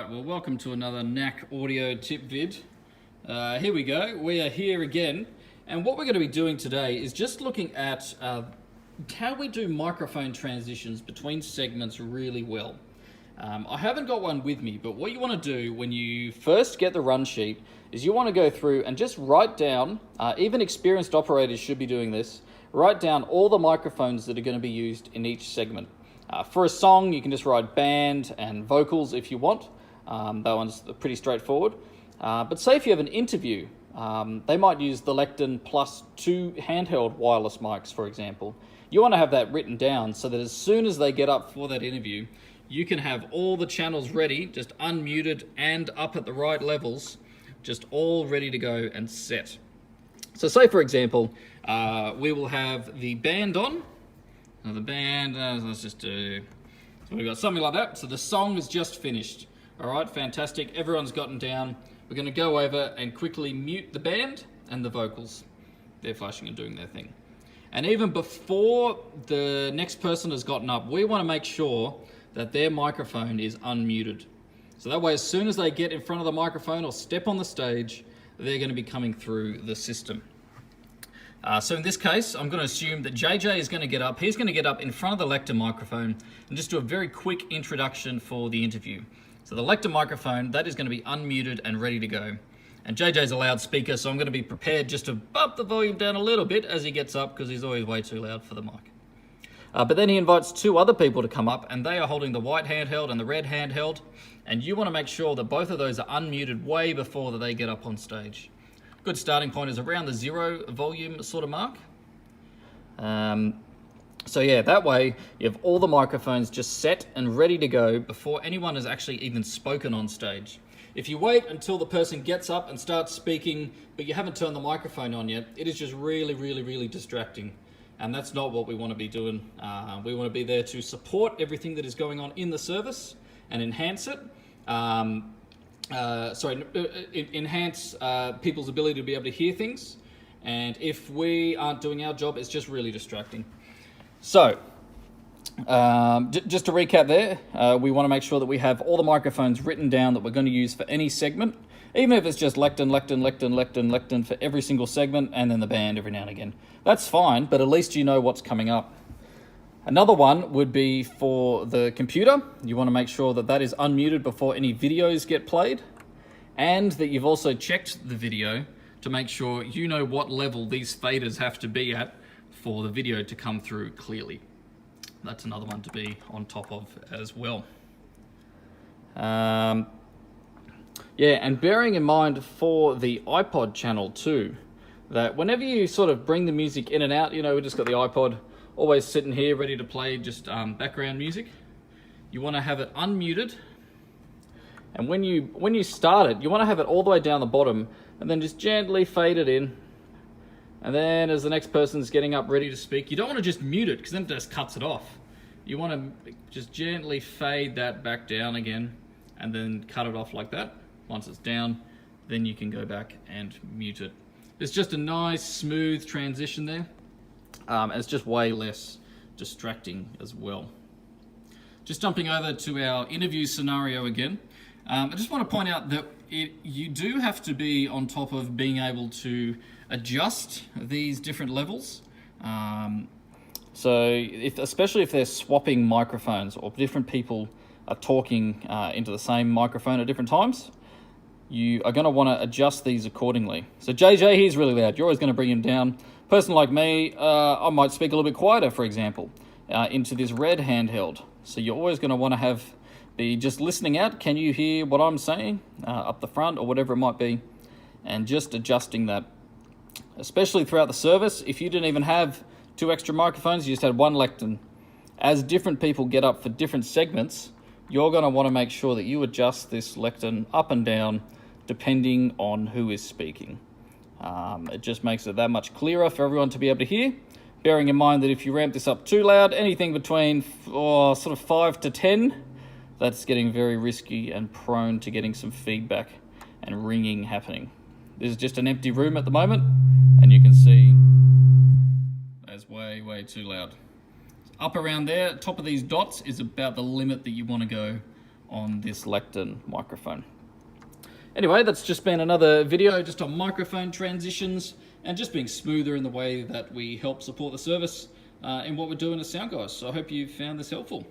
Alright, well welcome to another NAC audio tip vid. Here we go, we are here again, and what we're going to be doing today is just looking at how we do microphone transitions between segments really well. I haven't got one with me, but what you want to do when you first get the run sheet is you want to go through and just write down, even experienced operators should be doing this, write down all the microphones that are going to be used in each segment. For a song, you can just write band and vocals if you want. That one's pretty straightforward. But say if you have an interview, they might use the Lecton plus 2 handheld wireless mics, for example. You want to have that written down so that as soon as they get up for that interview, you can have all the channels ready, just unmuted and up at the right levels, just all ready to go and set. So say, for example, we will have the band on. Now the band, let's just do, so we've got something like that. So the song is just finished. All right, fantastic. Everyone's gotten down. We're going to go over and quickly mute the band and the vocals. They're flashing and doing their thing. And even before the next person has gotten up, we want to make sure that their microphone is unmuted. So that way, as soon as they get in front of the microphone or step on the stage, they're going to be coming through the system. So in this case, I'm going to assume that JJ is going to get up. He's going to get up in front of the Lecton microphone and just do a very quick introduction for the interview. So the Lecton microphone, that is going to be unmuted and ready to go. And JJ's a loudspeaker, so I'm going to be prepared just to bump the volume down a little bit as he gets up because he's always way too loud for the mic. But then he invites 2 other people to come up, and they are holding the white handheld and the red handheld, and you want to make sure that both of those are unmuted way before that they get up on stage. Good starting point is around the 0 volume sort of mark. So yeah, that way you have all the microphones just set and ready to go before anyone has actually even spoken on stage. If you wait until the person gets up and starts speaking, but you haven't turned the microphone on yet, it is just really distracting. And that's not what we want to be doing. We want to be there to support everything that is going on in the service and enhance it. Enhance people's ability to be able to hear things. And if we aren't doing our job, it's just really distracting. So, just to recap there, we want to make sure that we have all the microphones written down that we're going to use for any segment, even if it's just Lecton for every single segment, and then the band every now and again. That's fine, but at least you know what's coming up. Another one would be for the computer. You want to make sure that that is unmuted before any videos get played, and that you've also checked the video to make sure you know what level these faders have to be at for the video to come through clearly. That's another one to be on top of as well. Yeah, and bearing in mind for the iPod channel too, that whenever you sort of bring the music in and out, you know, we just got the iPod always sitting here ready to play just background music. You want to have it unmuted, and when you start it, you want to have it all the way down the bottom and then just gently fade it in. And then as the next person's getting up ready to speak, you don't want to just mute it because then it just cuts it off. You want to just gently fade that back down again and then cut it off like that. Once it's down, then you can go back and mute it. It's just a nice smooth transition there. And it's just way less distracting as well. Just jumping over to our interview scenario again. I just want to point out that you do have to be on top of being able to adjust these different levels. So especially if they're swapping microphones or different people are talking into the same microphone at different times, you are going to want to adjust these accordingly. So JJ, he's really loud. You're always going to bring him down. Person like me, I might speak a little bit quieter, for example, into this red handheld. So you're always going to want to be just listening out. Can you hear what I'm saying up the front or whatever it might be? And just adjusting that. Especially throughout the service, if you didn't even have 2 extra microphones, you just had 1 Lecton. As different people get up for different segments, you're going to want to make sure that you adjust this Lecton up and down depending on who is speaking. It just makes it that much clearer for everyone to be able to hear, bearing in mind that if you ramp this up too loud, anything between sort of 5 to 10, that's getting very risky and prone to getting some feedback and ringing happening. This is just an empty room at the moment, and you can see that's way too loud. Up around there, top of these dots is about the limit that you want to go on this Lecton microphone. Anyway, that's just been another video just on microphone transitions and just being smoother in the way that we help support the service in what we're doing as sound guys. So I hope you found this helpful.